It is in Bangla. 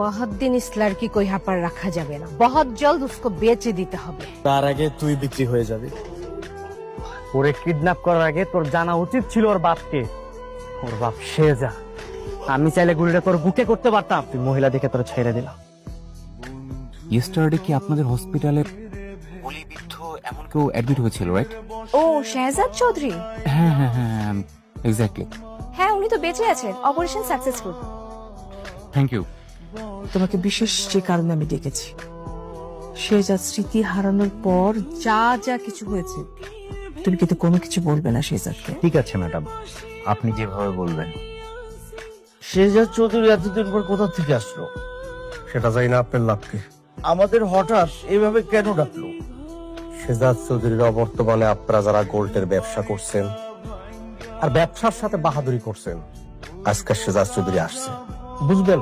बहुत दिन इस लड़की को यहाँ पर रखा जाবে না, बहुत जल्द उसको बेच দিতে হবে। তার আগে তুই বিক্রি হয়ে যাবি। ওরে কিডন্যাপ করার আগে তোর জানা উচিত ছিল ওর বাপকে। ওর বাপ শেহজাদ। আমি চাইলে গুলিটা তোর বুকে করতে পারতাম, তুই মহিলা দেখে তোর ছেড়ে দিলাম। ইয়েস্টারডে কি আপনাদের হসপিটালে গুলিবিদ্ধ এমন কেউ অ্যাডমিট হয়েছিল, রাইট? ও শেহজাদ চৌধুরী, হ্যাঁ হ্যাঁ হ্যাঁ, এক্স্যাক্টলি। হ্যাঁ উনি তো বেঁচে আছেন, অপারেশন সাকসেসফুল। Thank you. তোমাকে বিশেষ যে কারণে আমি ডেকেছি, শেহজাদ স্মৃতি হারানোর পর যা যা কিছু হয়েছে, তুমি কিন্তু কোনো কিছু বলবে না শেহজাদকে। ঠিক আছে ম্যাডাম, আপনি যেভাবে বলবেন। শেহজাদ চৌধুরী এতদিন পর কোথা থেকে আসলো? সেটা জানি না আপনার লাভকে। আমাদের হঠাৎ এভাবে কেন ডাকলো? শেহজাদ চৌধুরীর অবর্তমানে আপনারা যারা গোল্ডের ব্যবসা করছেন আর ব্যবসার সাথে বাহাদুরি করছেন, আজকে শেহজাদ চৌধুরী আসছে, বুঝবেন?